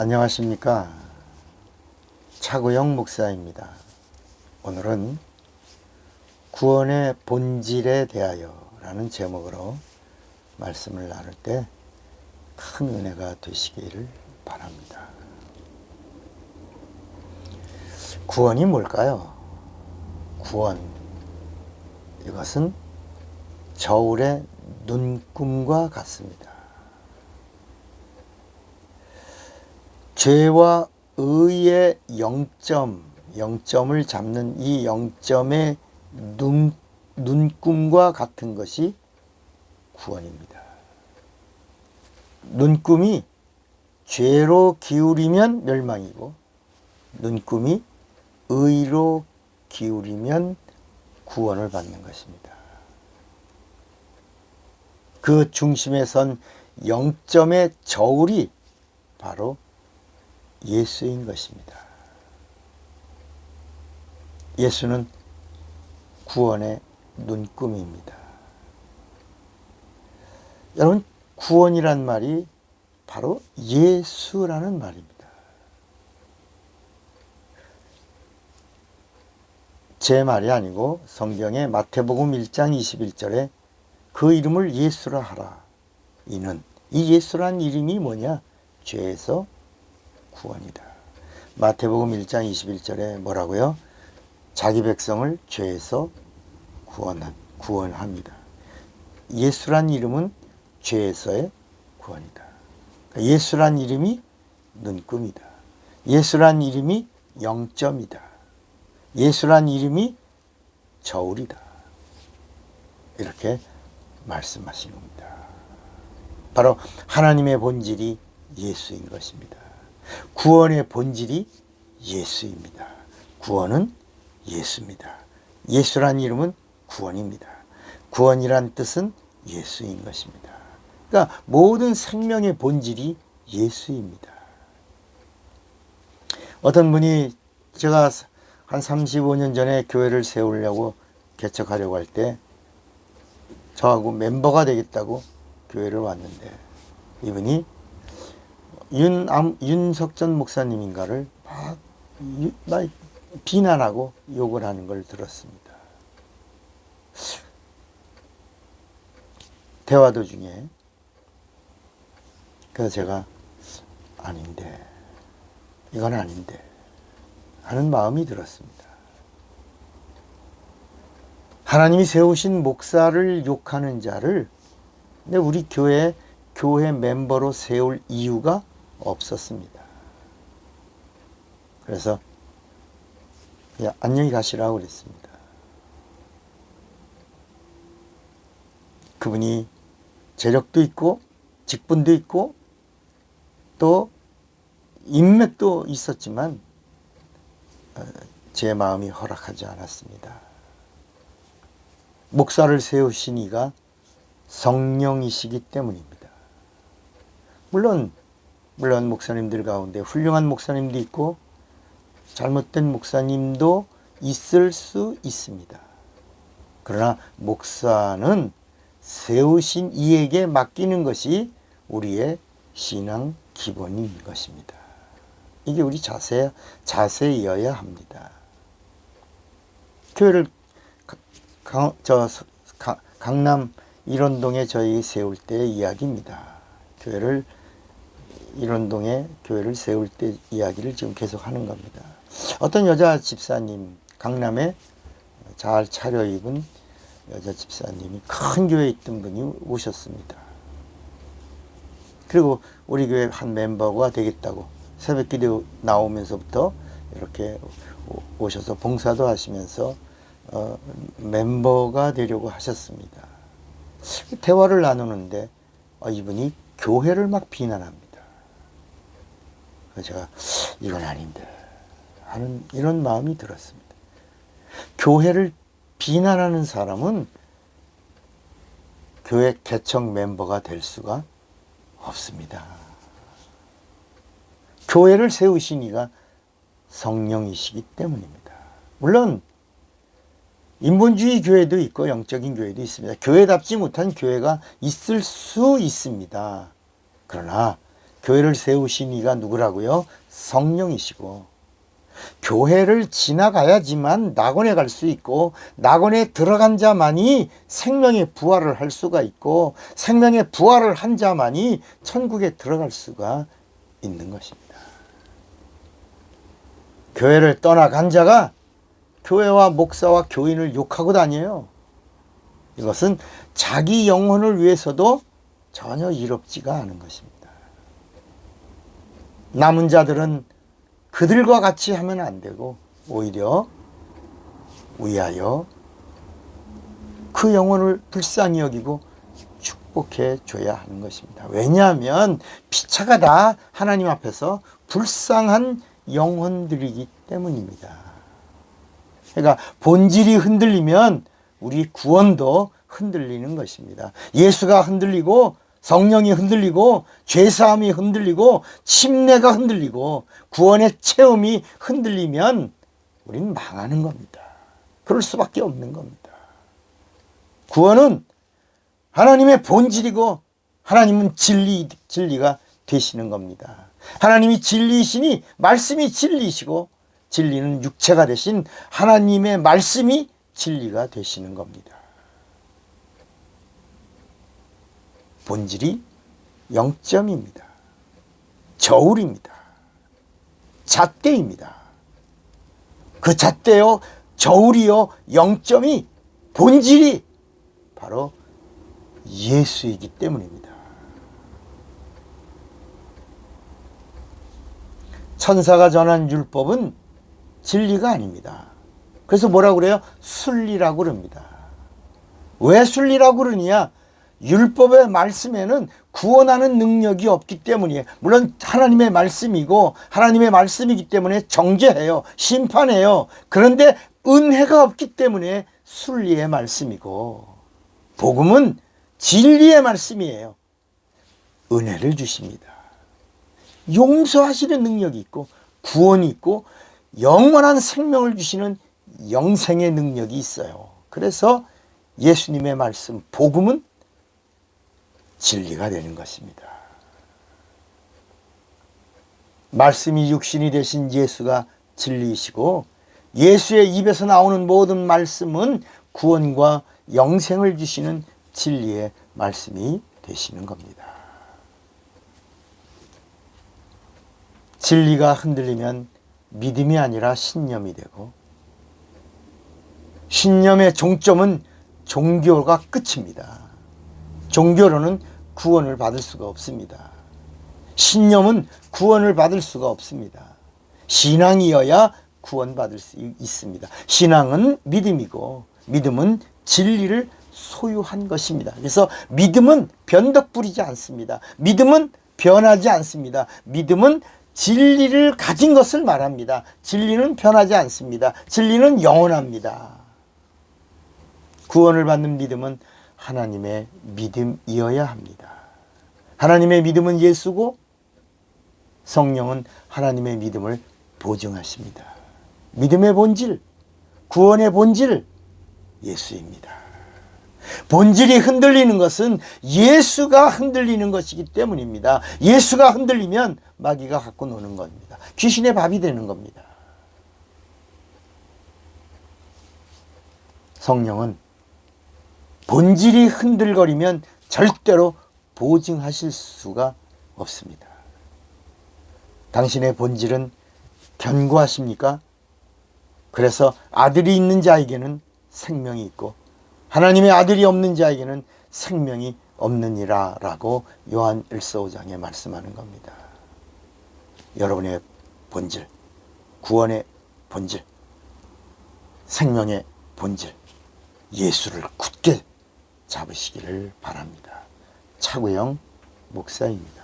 안녕하십니까. 차구영 목사입니다. 오늘은 구원의 본질에 대하여 라는 제목으로 말씀을 나눌 때 큰 은혜가 되시기를 바랍니다. 구원이 뭘까요? 구원, 이것은 저울의 눈금과 같습니다. 죄와 의의 0점을 잡는 이 0점의 눈금과 같은 것이 구원입니다. 눈금이 죄로 기울이면 멸망이고, 눈금이 의로 기울이면 구원을 받는 것입니다. 그 중심에 선 0점의 저울이 바로 예수인 것입니다. 예수는 구원의 눈금입니다. 여러분, 구원이란 말이 바로 예수라는 말입니다. 제 말이 아니고 성경의 마태복음 1장 21절에 그 이름을 예수라 하라. 이는 이 예수란 이름이 뭐냐? 죄에서 구원이다. 마태복음 1장 21절에 뭐라고요? 자기 백성을 죄에서 구원합니다. 예수란 이름은 죄에서의 구원이다. 예수란 이름이 눈금이다. 예수란 이름이 0점이다. 예수란 이름이 저울이다. 이렇게 말씀하신 겁니다. 바로 하나님의 본질이 예수인 것입니다. 구원의 본질이 예수입니다. 구원은 예수입니다. 예수란 이름은 구원입니다. 구원이란 뜻은 예수인 것입니다. 그러니까 모든 생명의 본질이 예수입니다. 어떤 분이 제가 한 35년 전에 교회를 세우려고 개척하려고 할 때 저하고 멤버가 되겠다고 교회를 왔는데, 이분이 윤석전 목사님인가를 막 비난하고 욕을 하는 걸 들었습니다. 대화 도중에 그래서 제가 아닌데, 이건 아닌데 하는 마음이 들었습니다. 하나님이 세우신 목사를 욕하는 자를 우리 교회 멤버로 세울 이유가 없었습니다. 그래서 그냥 안녕히 가시라고 그랬습니다. 그분이 재력도 있고 직분도 있고 또 인맥도 있었지만 제 마음이 허락하지 않았습니다. 목사를 세우신 이가 성령이시기 때문입니다. 물론 목사님들 가운데 훌륭한 목사님도 있고 잘못된 목사님도 있을 수 있습니다. 그러나 목사는 세우신 이에게 맡기는 것이 우리의 신앙 기본인 것입니다. 이게 우리 자세여야 합니다. 교회를 강남 일원동에 저희 세울 때의 이야기입니다. 일원동에 교회를 세울 때 이야기를 지금 계속 하는 겁니다. 어떤 여자 집사님, 강남에 잘 차려입은 여자 집사님이 큰 교회에 있던 분이 오셨습니다. 그리고 우리 교회 한 멤버가 되겠다고 새벽기도 나오면서부터 이렇게 오셔서 봉사도 하시면서 멤버가 되려고 하셨습니다. 대화를 나누는데 이분이 교회를 막 비난합니다. 그래서 제가 이건 아닌데 하는 이런 마음이 들었습니다. 교회를 비난하는 사람은 교회 개척 멤버가 될 수가 없습니다. 교회를 세우신 이가 성령이시기 때문입니다. 물론 인본주의 교회도 있고 영적인 교회도 있습니다. 교회답지 못한 교회가 있을 수 있습니다. 그러나 교회를 세우신 이가 누구라고요? 성령이시고, 교회를 지나가야지만 낙원에 갈 수 있고, 낙원에 들어간 자만이 생명의 부활을 할 수가 있고, 생명의 부활을 한 자만이 천국에 들어갈 수가 있는 것입니다. 교회를 떠나간 자가 교회와 목사와 교인을 욕하고 다녀요. 이것은 자기 영혼을 위해서도 전혀 이롭지가 않은 것입니다. 남은 자들은 그들과 같이 하면 안 되고, 오히려 위하여 그 영혼을 불쌍히 여기고 축복해 줘야 하는 것입니다. 왜냐하면 피차가 다 하나님 앞에서 불쌍한 영혼들이기 때문입니다. 그러니까 본질이 흔들리면 우리 구원도 흔들리는 것입니다. 예수가 흔들리고, 성령이 흔들리고, 죄사함이 흔들리고, 침례가 흔들리고, 구원의 체험이 흔들리면 우리는 망하는 겁니다. 그럴 수밖에 없는 겁니다. 구원은 하나님의 본질이고, 하나님은 진리가 되시는 겁니다. 하나님이 진리이시니 말씀이 진리이시고, 진리는 육체가 되신 하나님의 말씀이 진리가 되시는 겁니다. 본질이 영점입니다. 저울입니다. 잣대입니다. 그 잣대요, 저울이요, 영점이, 본질이 바로 예수이기 때문입니다. 천사가 전한 율법은 진리가 아닙니다. 그래서 뭐라고 그래요? 순리라고 그럽니다. 왜 순리라고 그러느냐? 율법의 말씀에는 구원하는 능력이 없기 때문이에요. 물론 하나님의 말씀이고, 하나님의 말씀이기 때문에 정죄해요, 심판해요. 그런데 은혜가 없기 때문에 순리의 말씀이고, 복음은 진리의 말씀이에요. 은혜를 주십니다. 용서하시는 능력이 있고, 구원이 있고, 영원한 생명을 주시는 영생의 능력이 있어요. 그래서 예수님의 말씀, 복음은 진리가 되는 것입니다. 말씀이 육신이 되신 예수가 진리이시고, 예수의 입에서 나오는 모든 말씀은 구원과 영생을 주시는 진리의 말씀이 되시는 겁니다. 진리가 흔들리면 믿음이 아니라 신념이 되고, 신념의 종점은 종교가 끝입니다. 종교로는 구원을 받을 수가 없습니다. 신념은 구원을 받을 수가 없습니다. 신앙이어야 구원받을 수 있습니다. 신앙은 믿음이고, 믿음은 진리를 소유한 것입니다. 그래서 믿음은 변덕 부리지 않습니다. 믿음은 변하지 않습니다. 믿음은 진리를 가진 것을 말합니다. 진리는 변하지 않습니다. 진리는 영원합니다. 구원을 받는 믿음은 하나님의 믿음이어야 합니다. 하나님의 믿음은 예수고, 성령은 하나님의 믿음을 보증하십니다. 믿음의 본질, 구원의 본질, 예수입니다. 본질이 흔들리는 것은 예수가 흔들리는 것이기 때문입니다. 예수가 흔들리면 마귀가 갖고 노는 겁니다. 귀신의 밥이 되는 겁니다. 성령은 본질이 흔들거리면 절대로 보증하실 수가 없습니다. 당신의 본질은 견고하십니까? 그래서 아들이 있는 자에게는 생명이 있고, 하나님의 아들이 없는 자에게는 생명이 없느니라 라고 요한 1서 5장에 말씀하는 겁니다. 여러분의 본질, 구원의 본질, 생명의 본질, 예수를 굳게 잡으시기를 바랍니다. 차구영 목사입니다.